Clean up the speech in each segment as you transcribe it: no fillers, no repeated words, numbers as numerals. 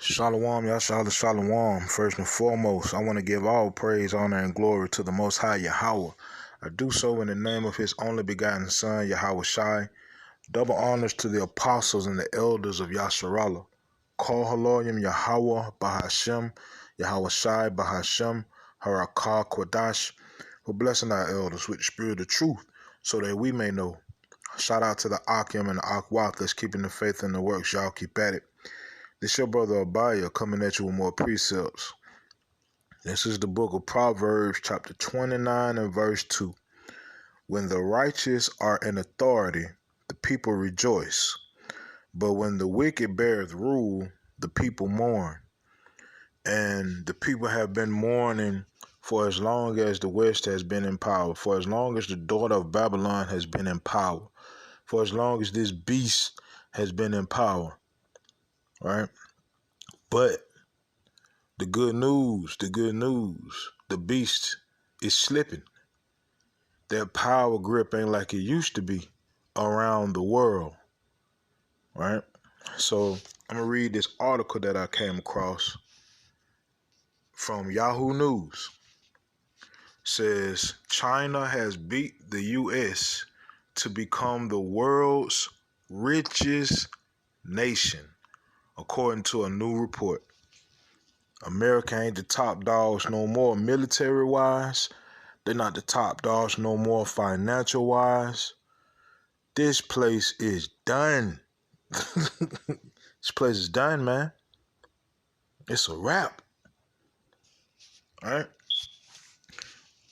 Shalom, Yashala Shalom. First and foremost, I want to give all praise, honor, and glory to the Most High Yahweh. I do so in the name of His only begotten Son, Yahweh Shai. Double honors to the apostles and the elders of Yasharallah. Call Haloyim Yahweh Bahashem, Yahweh Shai Bahashem, Harakah Kwadash, for blessing our elders with the spirit of truth, so that we may know. Shout out to the Akim and the Akwat that's keeping the faith in the works. Y'all keep at it. This your brother Abaya coming at you with more precepts. This is the book of Proverbs, chapter 29 and verse 2. When the righteous are in authority, the people rejoice. But when the wicked beareth rule, the people mourn. And the people have been mourning for as long as the West has been in power, for as long as the daughter of Babylon has been in power, for as long as this beast has been in power, right? But the good news, the beast is slipping. That power grip ain't like it used to be around the world, right? So I'm going to read this article that I came across from Yahoo News. It says, China has beat the U.S. to become the world's richest nation, according to a new report. America ain't the top dogs no more military-wise. They're not the top dogs no more financial-wise. This place is done. This place is done, man. It's a wrap. All right?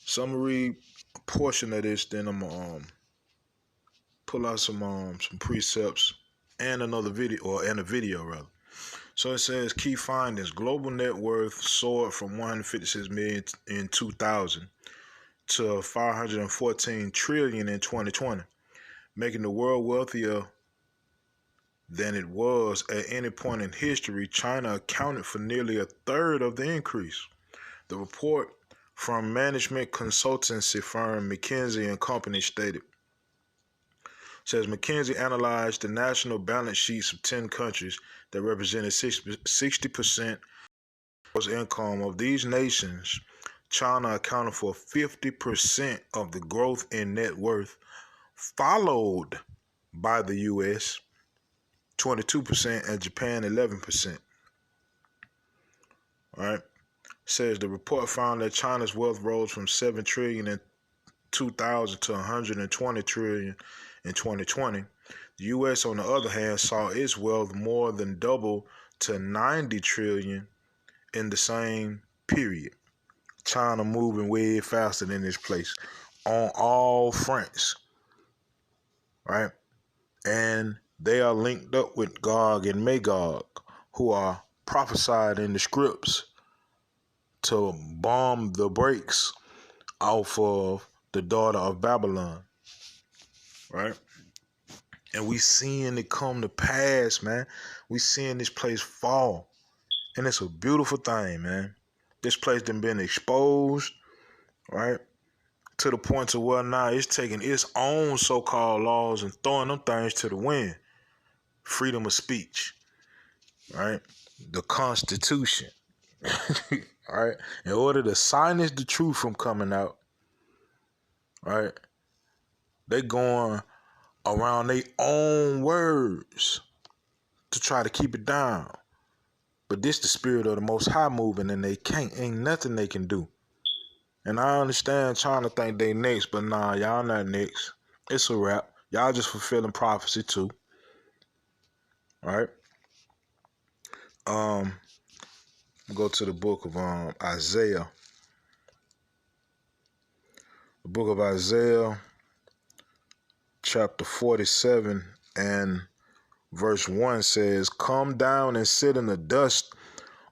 So I'm going to read a portion of this, then I'm going to pull out some precepts and another video, and a video, rather. So it says, key findings. Global net worth soared from 156 million in 2000 to 514 trillion in 2020, making the world wealthier than it was at any point in history. China accounted for nearly a third of the increase. The report from management consultancy firm McKinsey & Company stated, says McKinsey analyzed the national balance sheets of 10 countries that represented 60% of income. Of these nations, China accounted for 50% of the growth in net worth, followed by the U.S., 22%, and Japan, 11%. All right. Says the report found that China's wealth rose from 7 trillion in 2000 to 120 trillion in 2020. The U.S., on the other hand, saw its wealth more than double to 90 trillion in the same period. China moving way faster than this place on all fronts, right? And they are linked up with Gog and Magog, who are prophesied in the scripts to bomb the brakes off of the daughter of Babylon, right? And we seeing it come to pass, man. We seeing this place fall, and it's a beautiful thing, man. This place done been exposed, right, to the point to where now it's taking its own so-called laws and throwing them things to the wind. Freedom of speech, right? The Constitution, all right? In order to silence the truth from coming out, right, they going around their own words to try to keep it down. But this the spirit of the Most High moving, and they can't. Ain't nothing they can do. And I understand trying to think they next, but nah, y'all not next. It's a wrap. Y'all just fulfilling prophecy too. All right. Go to the book of Isaiah. The book of Isaiah, chapter 47 and verse 1 says, Come down and sit in the dust,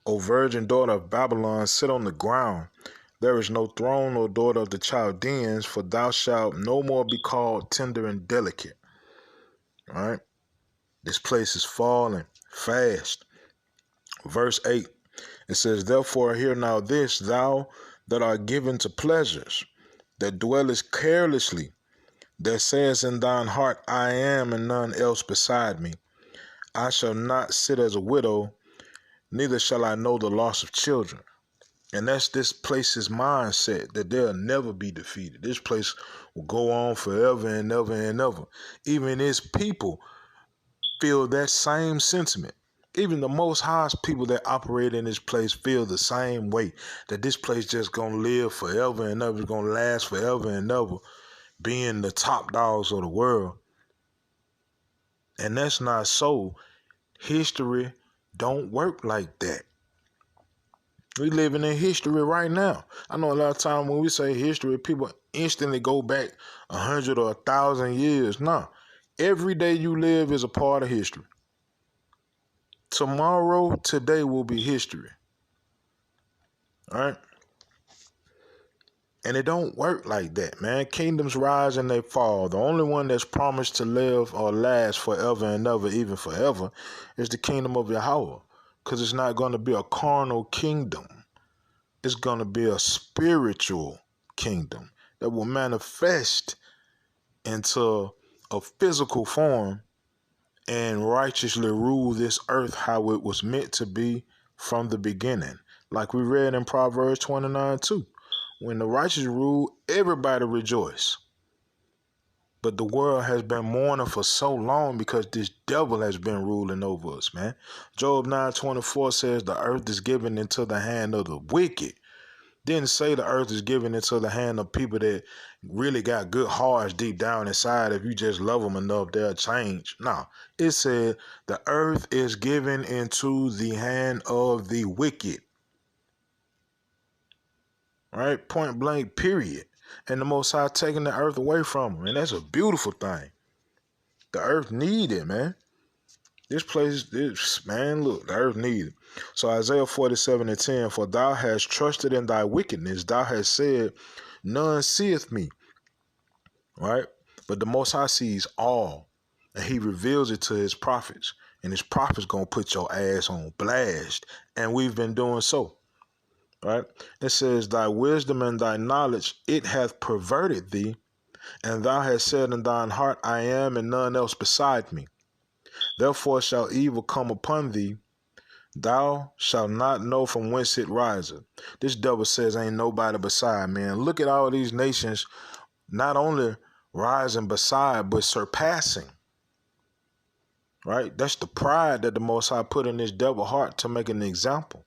O virgin daughter of Babylon, sit on the ground. There is no throne, O daughter of the Chaldeans, for thou shalt no more be called tender and delicate. All right? This place is falling fast. Verse 8, it says, Therefore hear now this, thou that art given to pleasures, that dwellest carelessly, that says in thine heart, I am, and none else beside me. I shall not sit as a widow, neither shall I know the loss of children. And that's this place's mindset that they'll never be defeated. This place will go on forever and ever and ever. Even its people feel that same sentiment. Even the most highest people that operate in this place feel the same way, that this place just gonna live forever and ever, gonna last forever and ever, being the top dogs of the world. And that's not so. History don't work like that. We living in history right now. I know a lot of time when we say history, people instantly go back 100 or 1,000 years. Nah, every day you live is a part of history. Tomorrow, today will be history. All right? And it don't work like that, man. Kingdoms rise and they fall. The only one that's promised to live or last forever and ever, even forever, is the kingdom of Yahweh. Because it's not going to be a carnal kingdom. It's going to be a spiritual kingdom that will manifest into a physical form and righteously rule this earth how it was meant to be from the beginning. Like we read in Proverbs 29 too. When the righteous rule, everybody rejoice. But the world has been mourning for so long because this devil has been ruling over us, man. Job 9:24 says the earth is given into the hand of the wicked. Didn't say the earth is given into the hand of people that really got good hearts deep down inside. If you just love them enough, they'll change. No, it said the earth is given into the hand of the wicked. Right? Point blank, period. And the Most High taking the earth away from them. And that's a beautiful thing. The earth need it, man. This place, man, look, the earth need it. So Isaiah 47:10, for thou hast trusted in thy wickedness. Thou hast said, none seeth me. Right? But the Most High sees all. And he reveals it to his prophets. And his prophets going to put your ass on blast. And we've been doing so. Right? It says, thy wisdom and thy knowledge, it hath perverted thee, and thou hast said in thine heart, I am, and none else beside me. Therefore shall evil come upon thee, thou shalt not know from whence it riseth. This devil says ain't nobody beside, man. Look at all these nations not only rising beside, but surpassing. Right? That's the pride that the Most High put in this devil heart to make an example.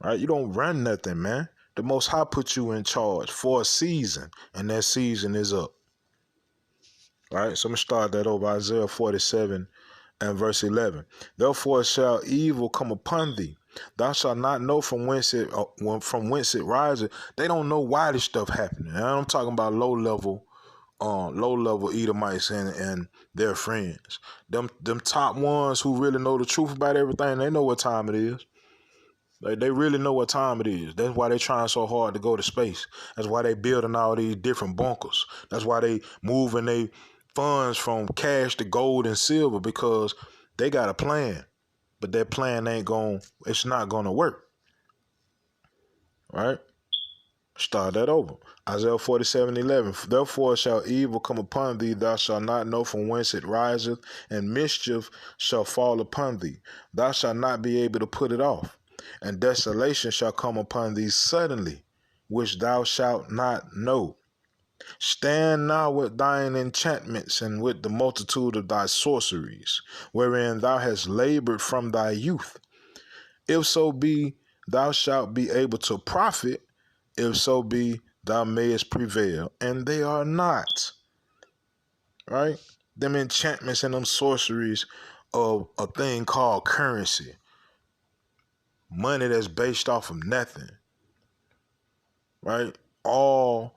Right? You don't run nothing, man. The Most High put you in charge for a season, and that season is up. Right? So I'm going to start that over. Isaiah 47 and verse 11. Therefore shall evil come upon thee. Thou shalt not know from whence it riseth. They don't know why this stuff happening. And I'm talking about low level Edomites and their friends. Them top ones who really know the truth about everything, they know what time it is. Like, they really know what time it is. That's why they trying so hard to go to space. That's why they building all these different bunkers. That's why they moving they funds from cash to gold and silver, because they got a plan. But that plan it's not gonna work. Right? Start that over. Isaiah 47:11. Therefore shall evil come upon thee, thou shalt not know from whence it riseth, and mischief shall fall upon thee. Thou shalt not be able to put it off. And desolation shall come upon thee suddenly, which thou shalt not know. Stand now with thine enchantments and with the multitude of thy sorceries, wherein thou hast labored from thy youth. If so be thou shalt be able to profit, if so be thou mayest prevail, and they are not. Right? Them enchantments and them sorceries of a thing called currency. Money that's based off of nothing. Right? All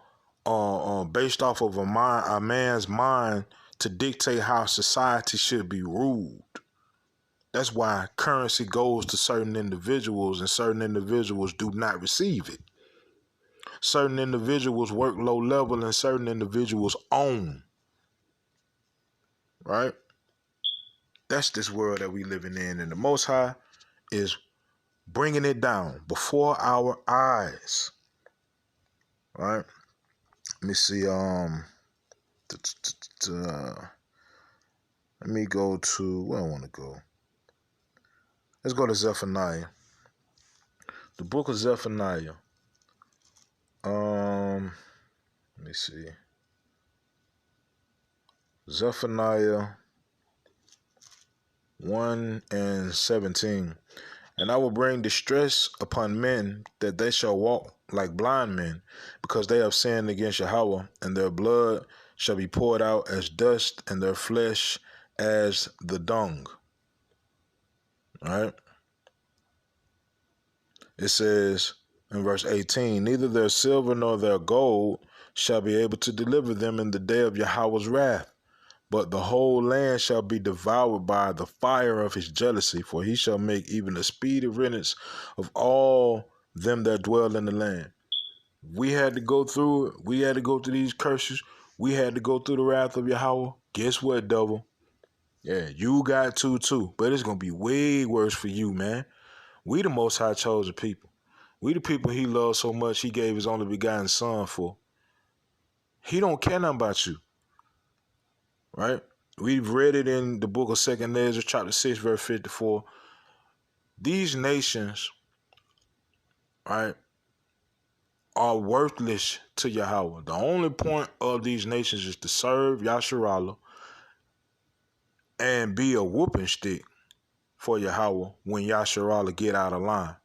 based off of a man's mind to dictate how society should be ruled. That's why currency goes to certain individuals and certain individuals do not receive it. Certain individuals work low level and certain individuals own. Right? That's this world that we living in. And the Most High is bringing it down before our eyes. Right? Let me see. Let me go to where I want to go. Let's go to Zephaniah. The book of Zephaniah. Let me see. Zephaniah 1:17. And I will bring distress upon men, that they shall walk like blind men, because they have sinned against Yahweh, and their blood shall be poured out as dust, and their flesh as the dung. All right. It says in verse 18, neither their silver nor their gold shall be able to deliver them in the day of Yahweh's wrath, but the whole land shall be devoured by the fire of his jealousy, for he shall make even a speedy riddance of all them that dwell in the land. We had to go through it. We had to go through these curses. We had to go through the wrath of Yahweh. Guess what, devil? Yeah, you got to too. But it's going to be way worse for you, man. We the Most High chosen people. We the people he loves so much he gave his only begotten son for. He don't care nothing about you. Right? We've read it in the book of 2nd Ezra, chapter 6, verse 54. These nations, right, are worthless to Yahweh. The only point of these nations is to serve Yasharallah and be a whooping stick for Yahweh when Yasharallah get out of line.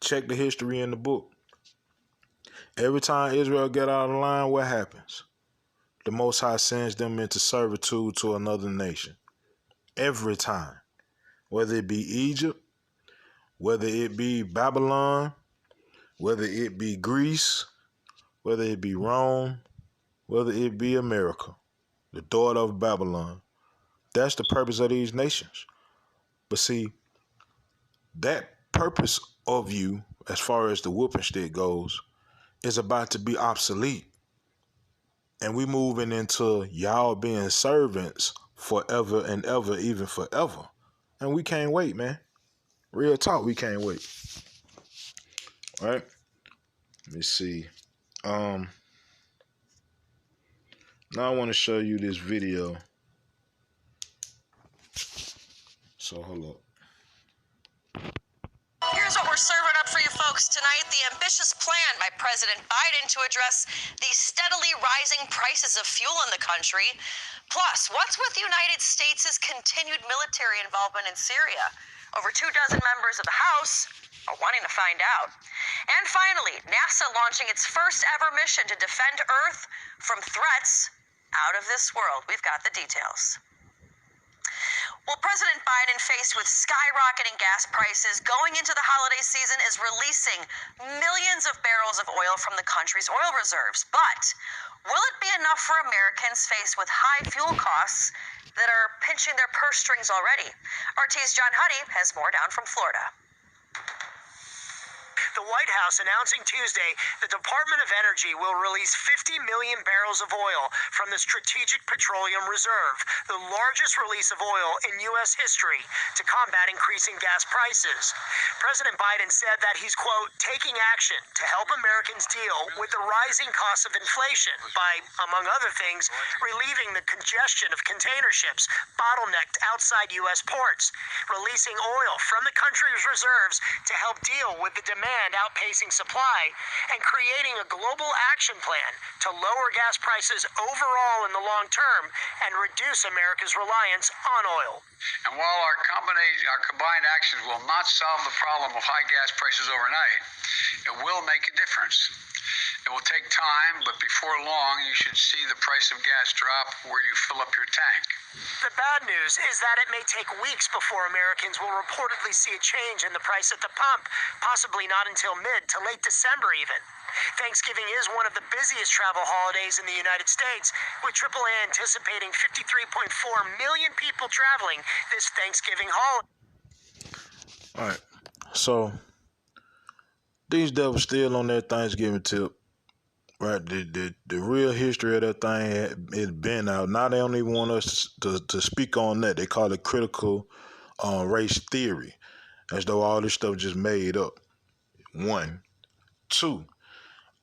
Check the history in the book. Every time Israel get out of line, what happens? The Most High sends them into servitude to another nation. Every time. Whether it be Egypt, whether it be Babylon, whether it be Greece, whether it be Rome, whether it be America, the daughter of Babylon. That's the purpose of these nations. But see, that purpose of you, as far as the whooping stick goes, is about to be obsolete. And we moving into y'all being servants forever and ever, even forever. And we can't wait, man. Real talk, we can't wait. All right? Let me see. Now I want to show you this video. So hold up. Here's what we're serving up for you folks tonight. The ambitious plan by President Biden to address the steadily rising prices of fuel in the country. Plus, what's with the United States' continued military involvement in Syria? Over 24 members of the House are wanting to find out. And finally, NASA launching its first ever mission to defend Earth from threats out of this world. We've got the details. Well, President Biden, faced with skyrocketing gas prices going into the holiday season, is releasing millions of barrels of oil from the country's oil reserves. But will it be enough for Americans faced with high fuel costs that are pinching their purse strings already? RT's John Huddy has more down from Florida. The White House announcing Tuesday the Department of Energy will release 50 million barrels of oil from the Strategic Petroleum Reserve, the largest release of oil in U.S. history to combat increasing gas prices. President Biden said that he's, quote, taking action to help Americans deal with the rising costs of inflation by, among other things, relieving the congestion of container ships bottlenecked outside U.S. ports, releasing oil from the country's reserves to help deal with the demand outpacing supply, and creating a global action plan to lower gas prices overall in the long term and reduce America's reliance on oil. And while our combined actions will not solve the problem of high gas prices overnight, it will make a difference. It will take time, but before long, you should see the price of gas drop where you fill up your tank. The bad news is that it may take weeks before Americans will reportedly see a change in the price at the pump, possibly not until mid to late December even. Thanksgiving is one of the busiest travel holidays in the United States, with AAA anticipating 53.4 million people traveling this Thanksgiving holiday. All right. So these devils still on their Thanksgiving tip. Right, the real history of that thing has been out. Now they don't even want us to speak on that. They call it critical race theory, as though all this stuff just made up. 1, 2,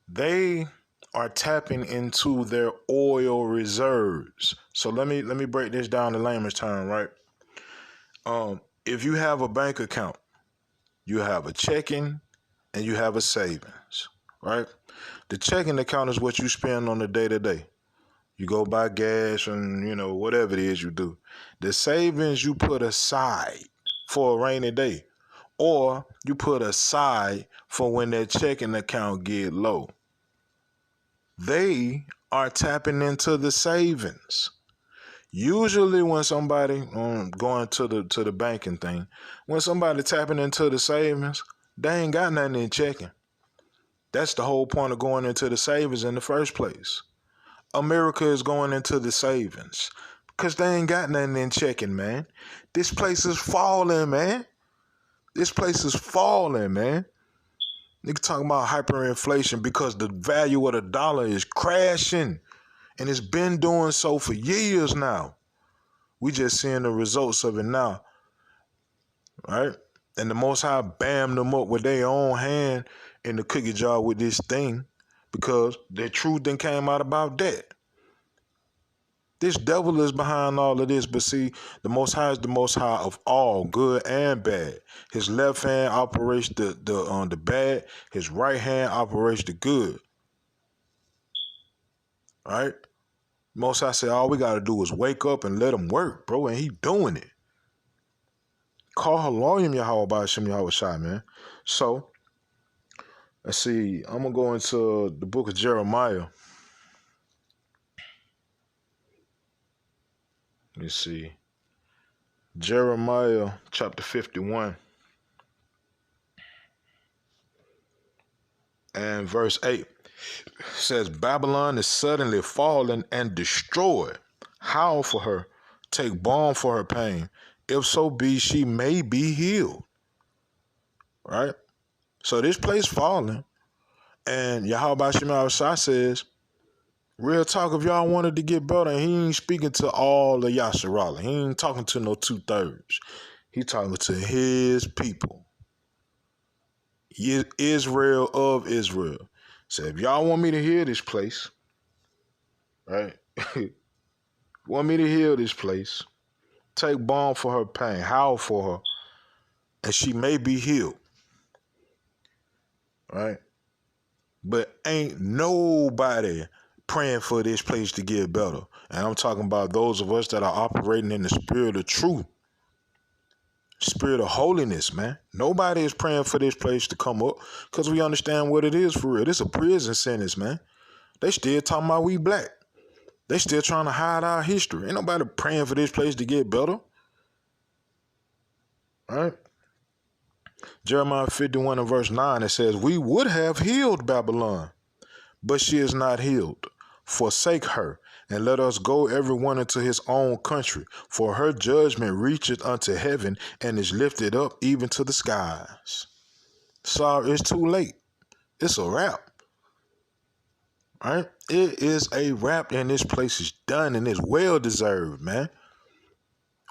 they are tapping into their oil reserves. So let me break this down in layman's term, right? if you have a bank account, you have a checking and you have a savings, right? The checking account is what you spend on the day to day. You go buy gas and, whatever it is you do. The savings you put aside for a rainy day, or you put aside for when that checking account get low. They are tapping into the savings. Usually when somebody going to the banking thing, when somebody tapping into the savings, they ain't got nothing in checking. That's the whole point of going into the savings in the first place. America is going into the savings because they ain't got nothing in checking, man. This place is falling, man. This place is falling, man. Nigga talking about hyperinflation because the value of the dollar is crashing, and it's been doing so for years now. We just seeing the results of it now, right? And the Most High bammed them up with their own hand in the cookie jar with this thing because the truth then came out about that. This devil is behind all of this, but see, the Most High is the Most High of all, good and bad. His left hand operates the bad. His right hand operates the good. Right? Most High said, all we got to do is wake up and let him work, bro, and he doing it. Call Haloyim Yahweh Ba'ashem Yahweh Shai, man. So, let's see. I'm going to go into the book of Jeremiah. Let me see. Jeremiah chapter 51 and verse 8 says, Babylon is suddenly fallen and destroyed. Howl for her, take balm for her pain. If so be she may be healed. Right? So this place falling, and Yahweh Shema Shai says, real talk, if y'all wanted to get better, he ain't speaking to all of Yasharala. He ain't talking to no 2/3. He talking to his people. Israel of Israel. So if y'all want me to heal this place, right? Want me to heal this place, take balm for her pain, howl for her, and she may be healed. Right? But ain't nobody praying for this place to get better. And I'm talking about those of us that are operating in the spirit of truth, spirit of holiness, man. Nobody is praying for this place to come up because we understand what it is for real. It's a prison sentence, man. They still talking about we black. They still trying to hide our history. Ain't nobody praying for this place to get better. All right? Jeremiah 51 and verse 9, it says, we would have healed Babylon, but she is not healed. Forsake her, and let us go every one into his own country, for her judgment reacheth unto heaven, and is lifted up even to the skies. Sorry, it's too late. It's a wrap. Right? It is a wrap, and this place is done, and it's well deserved, man.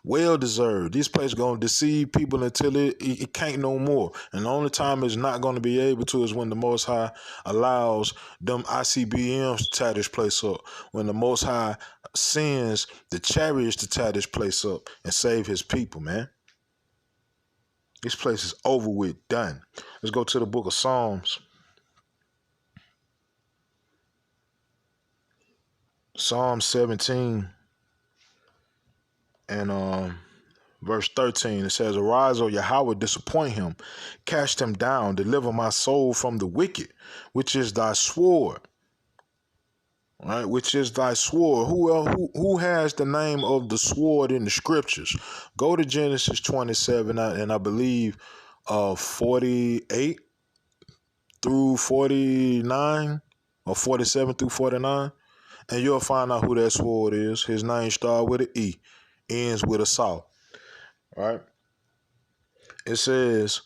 Well deserved. This place gonna deceive people until it can't no more. And the only time it's not gonna be able to is when the Most High allows them ICBMs to tie this place up. When the Most High sends the chariots to tie this place up and save his people, man. This place is over with, done. Let's go to the book of Psalms. Psalm 17 and verse 13, it says, arise, O Yahweh, disappoint him, cast him down, deliver my soul from the wicked, which is thy sword. Right, which is thy sword. Who has the name of the sword in the scriptures? Go to Genesis 27 and I believe 48 through 49 or 47 through 49, and you'll find out who that sword is. His name starts with an E, ends with a saw. Right? It says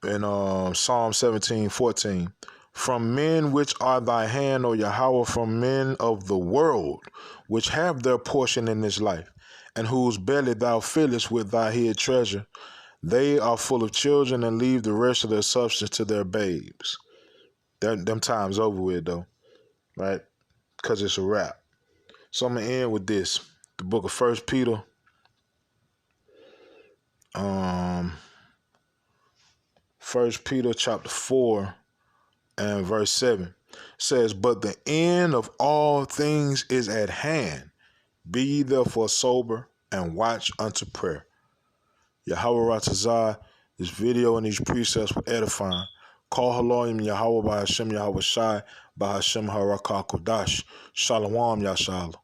in Psalm 17:14, from men which are thy hand, O Yahweh, from men of the world, which have their portion in this life, and whose belly thou fillest with thy hid treasure, they are full of children and leave the rest of their substance to their babes. Them times over with, though, right? Because it's a wrap. So I'm going to end with this. The book of 1 Peter 1 Peter chapter 4 and verse 7 says, "But the end of all things is at hand. Be ye therefore sober and watch unto prayer." Yahweh Ratazah, this video and these precepts were edifying. Call Haloim Yahweh by Hashem Yahweh Shai by Hashem Harakah Kodash. Shalom Yashal.